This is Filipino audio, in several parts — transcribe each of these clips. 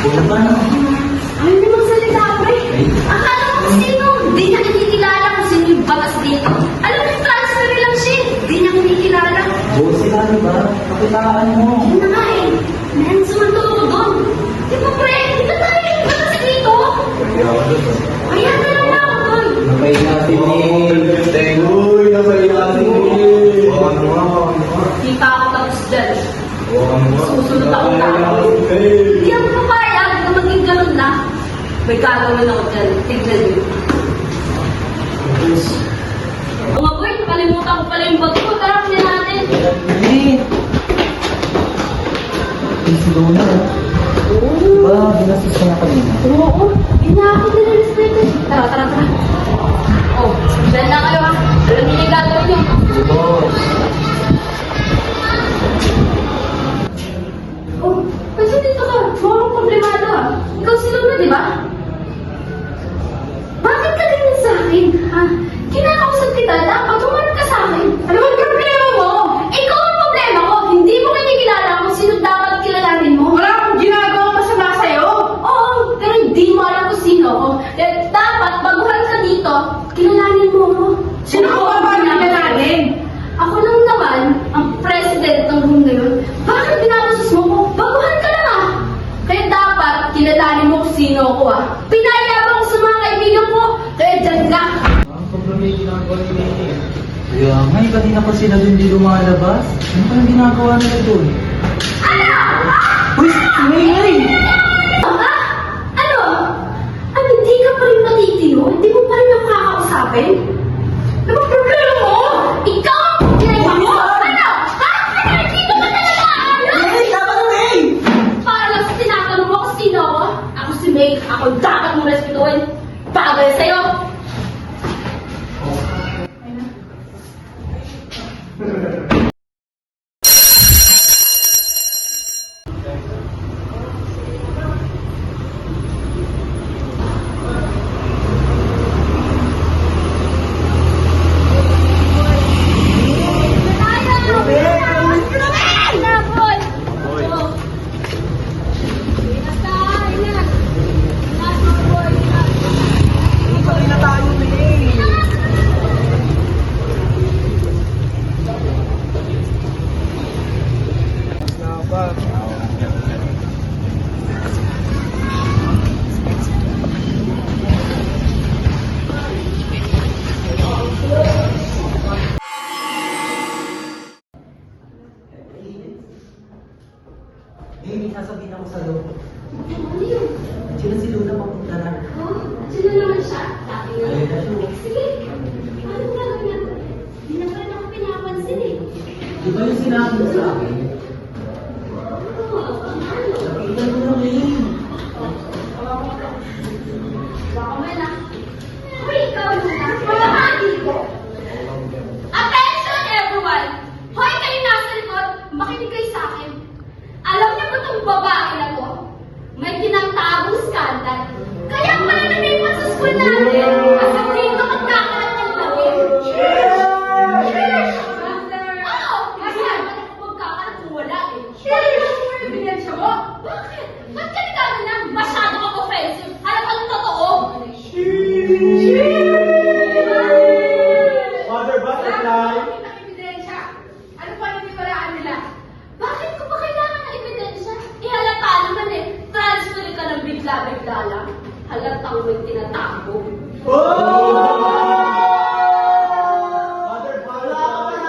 Wala ba na? Ay, hindi magsalita, pre. Akala ko sino? Di niya kinikilala kung sino yung batas dito. Alam mo, transfer lang siya. Di niya kinikilala. Boss sila, di ba? Kapitaan mo. Yun na nga eh. Meron sumunod ko doon. Di ba, pre? Di ba tayo yung batas dito? Kaya ako doon. Kaya talaga ako doon. Napay natin eh. Uy, napay natin eh. Baka naman. Di pa ako tapos dyan. Baka naman. Susunod ako tapos. Hindi ako papayag na maging ganun na. May gagawin ako dyan. Tignan niyo. Mga boy, nakalimutan ko pala yung bag ko. Tara, kanya natin. Eh. Si Luna. Diba, binasis ka na kanina? Oo, hindi na ako nililispeto. Tara, tara, tara. Oh, dyan na kayo ha. Alam niyo yung gagawin niyo. Boss. Oh, kasi dito ka. Mukhang problemado ha. Ikaw si Luna, di ba? Bakit ka ganyan sa akin, ha? Kinakausap kita, dapat humarap ka sa akin. Ano ang problema mo? Ikaw ang problema ko. Hindi mo kinikilala kung sino dapat kilalanin mo. Wala akong ginagawa masama sa'yo. Oo, pero hindi mo alam kung sino ako. Kaya dapat, baguhan ka dito, kilalanin mo ako. Sino ko ba kilalanin? Ako lang naman, ang president ng room na yun. Bakit pinapasos mo ko? Baguhan ka lang ah. Kaya dapat, kilalanin mo kung sino ako ah. Pinayabang ko sa mga kaibigan ko. Kaya dyan ka. Ang problema yung ginagawa nila eh. Kaya nga, kanina pa sila dun di lumalabas. Ano pa yung ginagawa nila dun? Ano? Uy, ingay! Ha? Ano? Ano, hindi ka pa rin matitino? Hindi mo pa rin ako kakausapin? Ano bang problema mo? Ikaw ang problema mo! Ano? Ha? Ano? Hindi mo ba talaga ano? Ingay! Dapat na May! Para lang sa tinatanong mo kung sino ako? Ako si May. Ako dapat mong respetuhin. Bagay sa'yo. Eh, may sasabihin ako sa'yo. Ano yun? Sila si Luna papunta na. Oh, sino naman siya? Dati nga. Ayun na siya. Sige. Ano ba gawin natin? Hindi na pa rin ako pinapansin eh. Di ba yung sinabi mo sa akin? Ano? Nakita mo na May. Baka man ah. Uy, ikaw na. Mamahagi ko. Attention everyone! Hoy, kayo nasa likod, makinig kayo sa akin. Alam niyo ba itong babae na to? May tinatagong skandal. Kaya pala namipat sa school natin. Kasi dito magkakalat ng lagim. Cheers! Oo! Kasi naman ako magkakalat kung wala eh. Cheers! Binensya mo? Bakit? Ba't ka nagano na? Masyado kang offensive. Alam ang totoo. Cheers! Mother Butterfly! Ang ebidensya. Ano pa yung iwalaan nila? Bakit ko pa kailangan ng ebidensya? Ihalata naman eh. Transfer ka ng bigla-bigla lang. Halatang may tinatago. Mother Butterfly!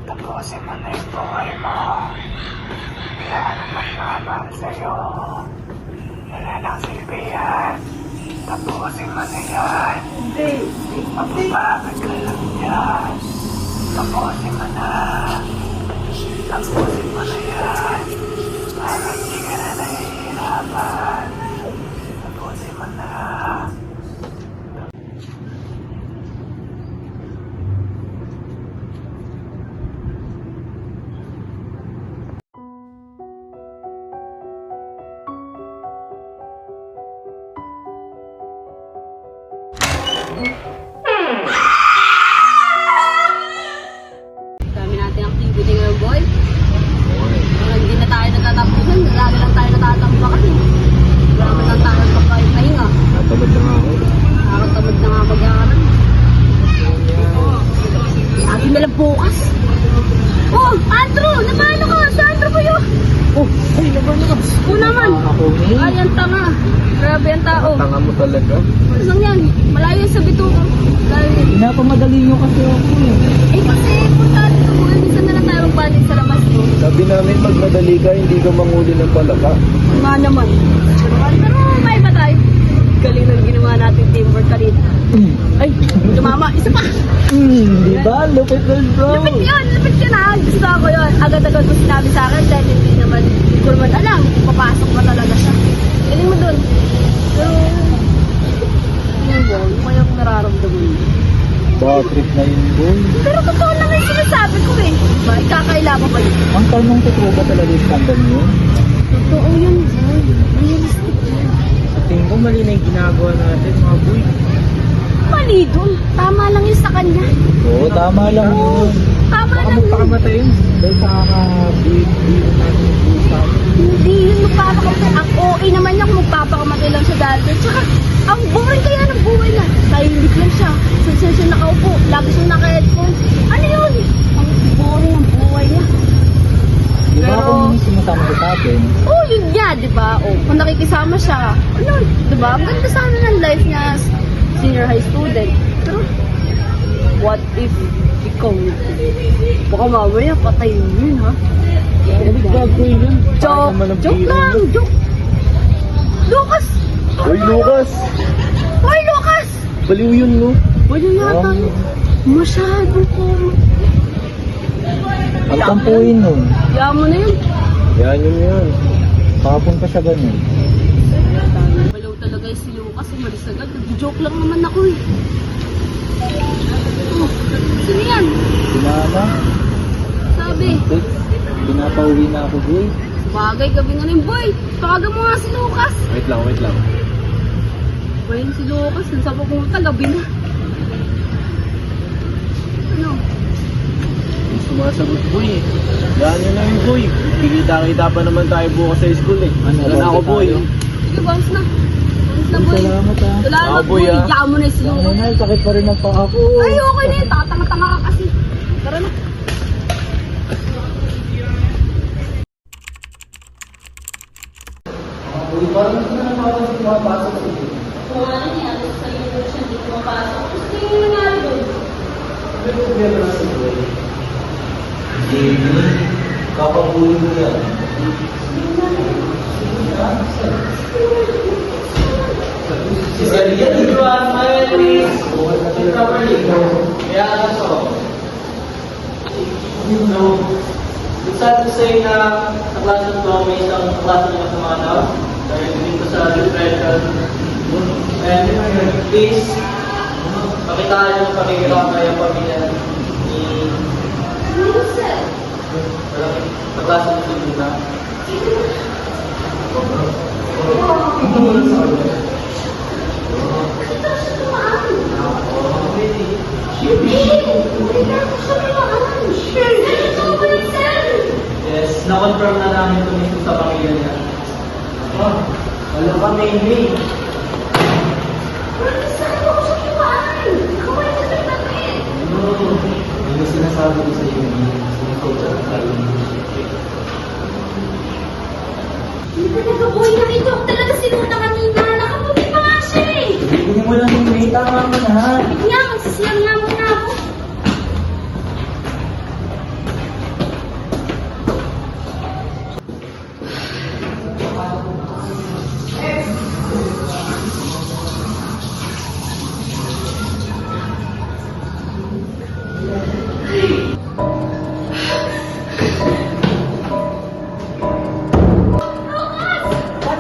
Tapusin mo na yung buhay mo. Wala na masama sa'yo. Wala nang silbi yan. Tapusin mo na yan. Mapapagod ka lang yan. Tapusin mo na. Tapusin mo na yan. Para hindi ka na nahihirapan. Tapusin mo na. Dami natin activity ngayon, boy. Parang hindi na tayo natatapusan. Lagi lang tayo natatambakan. Wala naman lang tayo pagkain-pahinga. Natamad na nga ako. Nakakatamad na nga mag-aaral. Lagi na lang bukas. Oh, Andrew! Nabalo ka! Sa Andrew ko yun! Oh, ay, laban na ka. Oo naman! Ako ni. Ay, ang tanga. Grabe ang tao. Tanga mo talaga. Ano lang yan? Malayo sa bituko. Dahil, Pinapamadali nyo kasi ako eh. kasi punta dito mo. Minsan na lang tayo magbalit sa labas to. Sabi namin pag madali ka, hindi ka manguli ng palaka. Nga naman. Pero may ba tayo? Galing ng ginawa natin teamwork kanina. Ay, tumama. Isa pa. Di ba? Lupit na bro. Lupit yun. Lupit yun ha. Gusto ko yun. Agad-agad mo sinabi sa akin dahil hindi naman alam. Papasok pa talaga siya. Galing mo dun. Pero, yun boy. May akong nararamdaman. Bad trip na yun, boy. Pero totoo naman yung sinasabi ko eh. Ba, ikakailangan ba yun? Ang tanong totoo ba talaga yung scandal mo? Totoo yun boy. Realistic yun. Sa tingin ko mali na yung ginagawa natin, mga boy. Mali dun. Tama lang yun sa kanya. Oo, tama lang Oo. yun. Tama Baka lang yun. magpakamatay yun. Dahil sa kaka-beat natin yung pusa. Hindi yun magpapakamatay. Ang OA naman niya kung magpapakamatay lang siya dati. Tsaka, ang boring kaya ng buhay na. Tahimik lang siya. Siya nakaupo. Lagi siya naka-headphones. Ano yun? Ang boring ng buhay niya. Di ba Pero- kung sumasama ka sa atin? Oh, yun niya, di ba? Oh, kung nakikisama siya. Ano, di ba? Ang ganda sana ng life niya as senior high student. Pero, what if ikaw? Baka mamaya patayin yun, ha? Balik gagawin yun. Joke! Joke lang! Joke! Lucas! Uy, Lucas! Hoy, Lucas! Baliw yun, no? Wala yata. Masyado ko. Ang tampuin nun. Kaya mo na yun. Yan yun. Kahapon pa siya ganun. Balaw talaga si Lucas. Umalis agad. Nag-joke lang naman ako eh. Oh, sino yan? Sinama. Sabi. Pinapauwi na ako, boy. Bagay, gabi na rin, boy. Tawagan mo nga si Lucas. Wait lang. Boy, si Lucas. Nasa pupunta, gabi na. Ano? Hindi sumasagot, boy. Yan yun lang yun, boy. Kikita-kita pa naman tayo bukas sa school eh. Ano na ako, boy? Sige, bounce na. Bounce na, boy. Salamat, ah. Salamat, Ah, boy, boy. ah. Diyan mo na si Lucas. Nanay, sakit pa rin ang paa ko. Ay, okay na yun. Tatanga-tanga ka kasi. Tara na. Boy, parang hindi na naman ako pumapasok sa iyo. Kung ano niya, sa YouTube siya, hindi pumapasok. Gusto yung nangyari doon. May problema na sa boy. Jamie, kapabuli mo yan. Si Celia, did you smile, please? Properly. Kaya ano to? You know, it's sad to say na sa klase ko may isang klase niya sa mga tao. Dahil dito sa depression. And please, pakitaan niyo ang pagkikilakay ang pamilya ni sa klase mo si Luna. Yes, na-confirm na namin ito mismo sa pamilya niya. Wala ka, May. Hindi ko sinasabi ko sa iyo. Sinusulta ka tayo. Hindi talaga, boy. Nakita ko talaga si Luna kanina. Nakaputi pa nga siya eh. Hindi mo lang yung May. Tama mo na. Wait nga, magsisiyang nga muna ako.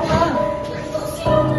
Gusto ko si Lucas!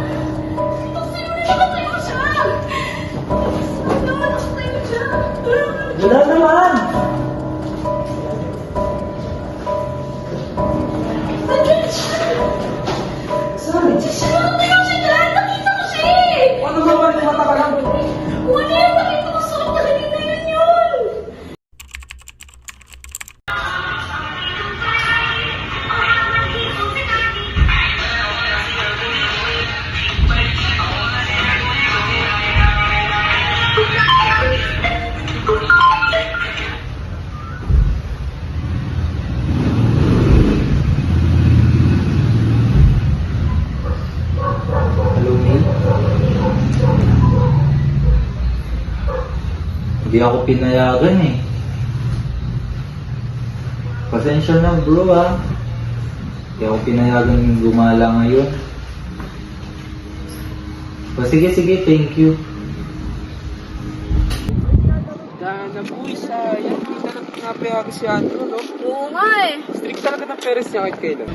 Hindi ako pinayagan eh. Pasensya na bro ha. Hindi ako pinayagan yung gumala ngayon. O sige, thank you. Gana boy, sayang. Hindi na napayagan si Andrew, no? Oo nga eh. Strict talaga ng parents niya kahit kailan.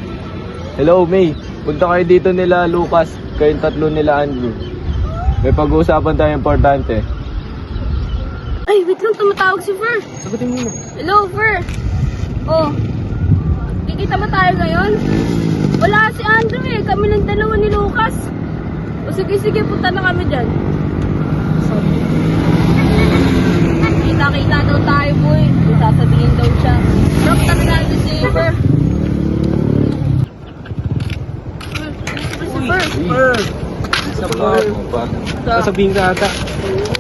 Hello, May. Punta kayo dito nila Lucas, kayong tatlo nila Andrew. May pag-uusapan tayo importante. Ay, wait lang, tumatawag si Fer. Sagutin mo na. Hello, Fer. Oh, kikita ba tayo ngayon? Wala si Andrew eh. Kami lang dalawa ni Lucas. O sige, punta na kami dyan. Kita-kita daw tayo, boy. May sasabihin daw siya. Drop na natin si Fer. Si Fer. Sa vlog mo pa. Sasabihin ka ata.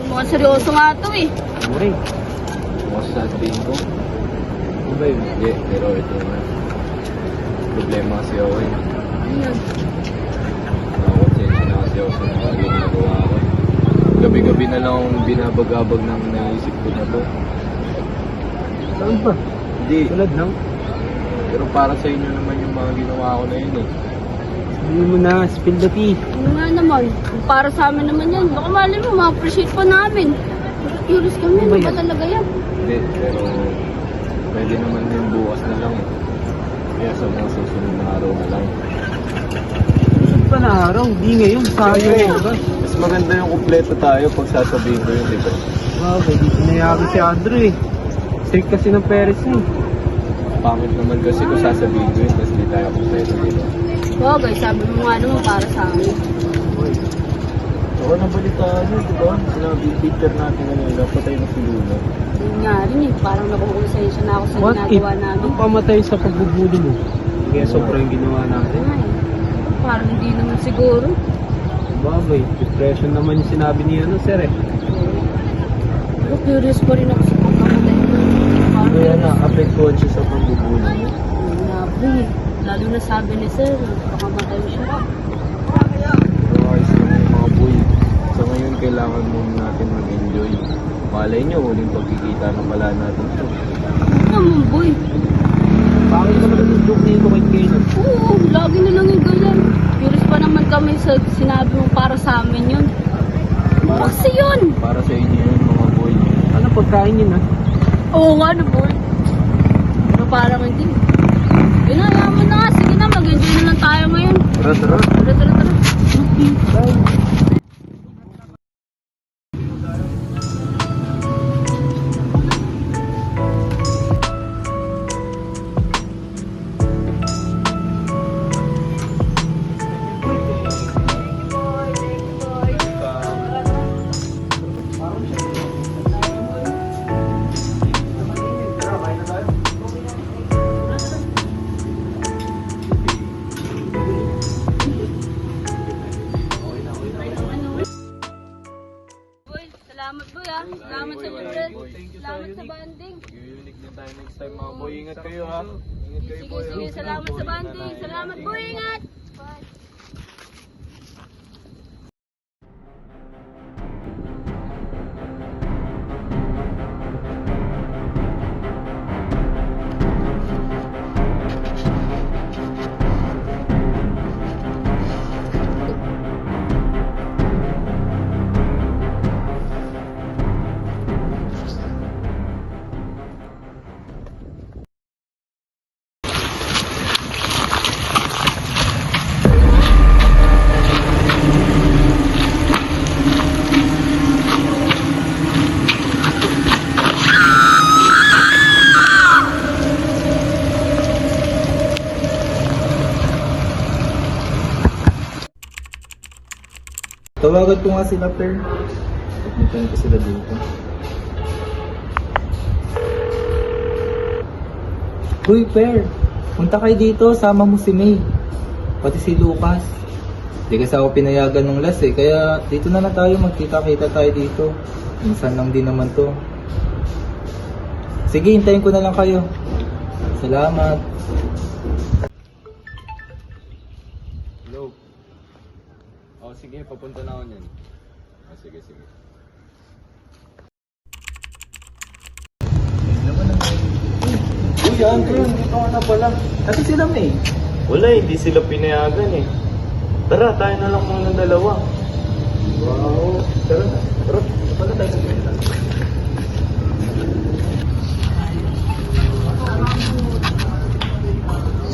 Mukhang seryoso nga to eh. Mure. Ano sasabihin ko? Ano ba yun? Hindi, pero ito na. Problema kasi ako eh. Ayun. Nakakonsensya na kasi ako sa mga ginagawa ko. Gabi-gabi na lang akong binabagabag ng naisip ko na to. Saan ba? Hindi. Tulad lang. Pero para sa inyo naman yung mga ginawa ko na yun eh. Sabihin mo na, spill the tea. Ano nga naman, kung para sa amin naman yan, baka mali mo, ma-appreciate pa namin. Curious kami, ano ba talaga yan? Hindi, pero pwede naman din bukas na lang eh. Kaya sa mga susunod na araw na lang. Saan pa na araw? Di ngayon, sayang ba? Mas maganda yung kumpleto tayo pag sasabihin ko yun, di ba? Wow, di pinayagan si Andrew eh. Strict kasi ng parents niya. Pangit naman kasi kung sasabihin ko yun, tapos di tayo kumpleto, di ba? Oo guys, sabi mo nga naman para sa amin. Ako nabalitaan nyo, di ba? Sinabi yung teacher natin kanina, patay na si Luna. Yun nga rin eh, parang nakukonsensya na ako sa What if ginagawa namin. ang pamatay sa pagbubuli mo? Kaya sobrang ginawa natin. Ay, parang hindi naman siguro. Bagay, depression naman yung sinabi niya sir eh. Pero curious pa rin ako sa pagkamatay. Parang Kaya na-apektuhan siya sa pambubuli mo. Yun nga po eh. Lalo na sabi ni sir, pakamatay siya. Pero ayos naman yung mga boy. So ngayon, kailangan muna natin mag-enjoy. Malay nyo, huling pagkikita na pala natin ito. Ano naman boy? Bakit ka naman yung joke nito kay Kayla? Oo, lagi na lang yung ganyan. Curious pa naman kami sa sinabi mo para sa amin yun. Kasi yun! Para sa inyo yun, mga boy. Ano pagkain yun ha? Oo nga no boy. Pero parang hindi. Yun na, yaman na nga. Sige na, mag-enjoy na lang tayo ngayon. Tara, tara. Tara. Boy, salamat boy ah. Salamat sa libre. Salamat sa banding. Unique din tayo next time, mga boy. Ingat kayo, ha? Ingat kayo, boy. Sige, salamat sa banding. Salamat boy, ingat! Bye. Tawagan ko nga sila, Per. Pagpuntahin ko sila dito. Uy, Per. Punta kayo dito. Sama mo si May. Pati si Lucas. Hindi kasi ako pinayagan nung last eh. Kaya dito na lang tayo. Magkita-kita tayo dito. Minsan lang din naman to. Sige, hintayin ko na lang kayo. Salamat. Hello. Oh, sige, papunta na ako niyan. Oh, sige. si Andrew, dito ka na pala. Kasi sila May. Wala, hindi sila pinayagan eh. Tara, tayo na lang muna dalawa. Wow. Tara na. Tara, pala tayo sa pwede.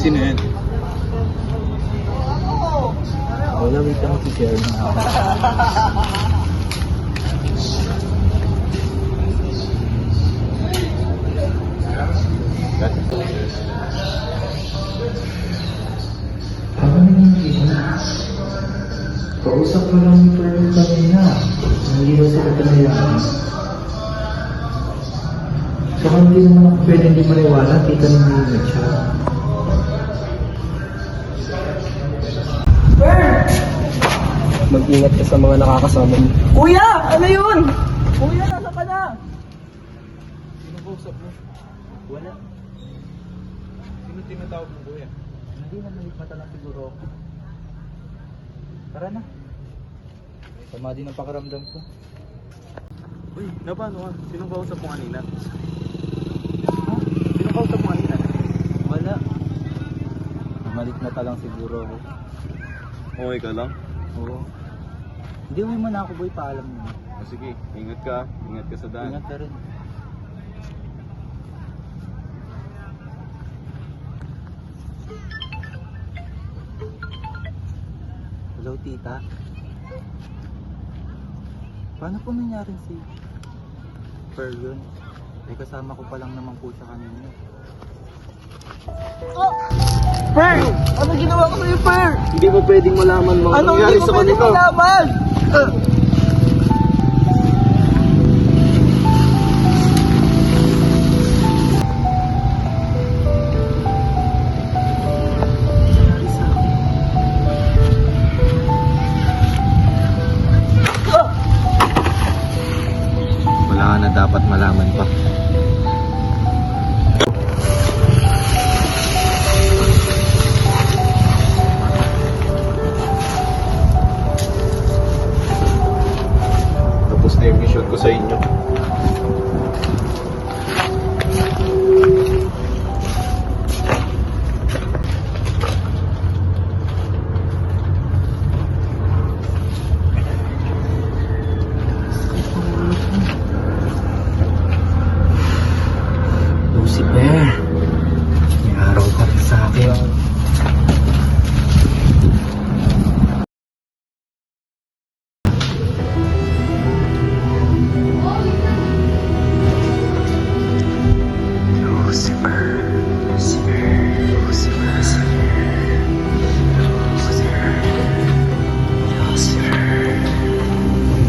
Sino yan? Wala, wait lang si Sir na ako. Habang hindi na. Kausap ko lang yung Pearl kanina. Hindi ba sila pinayaan? Saka hindi naman ako pwede hindi maniwala. Kita ni Mimit siya. Mag-ingat ka sa mga nakakasama mo. Kuya! Ano yun? Kuya, nasa ka na? Sino kausap mo? Wala. Sino tinatawag mo, kuya? Hindi na mata lang siguro ako. Tara na. Sama din ang pakiramdam ko. Uy, paano ka? Sino kausap mo kanina? Sino kausap mo kanina? Wala. Mamalit mata lang siguro ako. Okay ka lang? Oo. Hindi, uwi mo na ako boy. Paalam mo. Sige, ingat ka. Ingat ka sa daan. Ingat ka rin. Hello, tita. Paano po nangyari si Pearl yun? Eh, kasama ko pa lang naman po siya kanina. Pearl! Ano ginawa ko sa'yo, Pearl? Hindi mo pwedeng malaman mo. Anong hindi ko pwede malaman? Wala ka na dapat malaman pa. Tapos na yung mission ko sa inyo. Lucifer, may araw ka rin sa akin.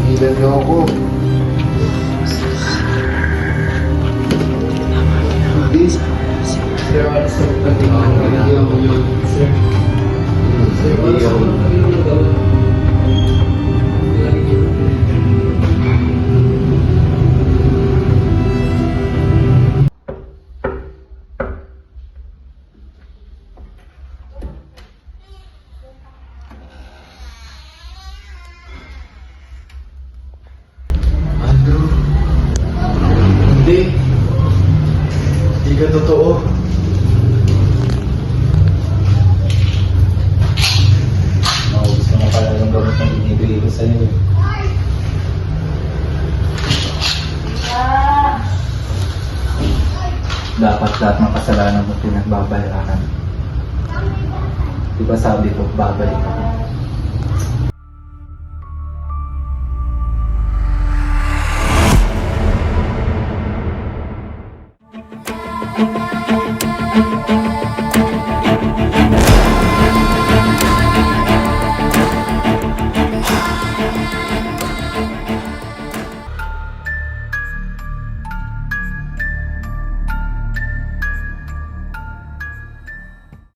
Hilan niyo ako. Please. Sir, ano sa pagkakas ng sir? Sir, Andrew? Hindi. Hindi ka totoo. Gusto mo pala yung gamot na binibigay ko sa'yo. Dapat lahat ng kasalanan mo pinagbabayaran. Diba sabi ko, babalik ako.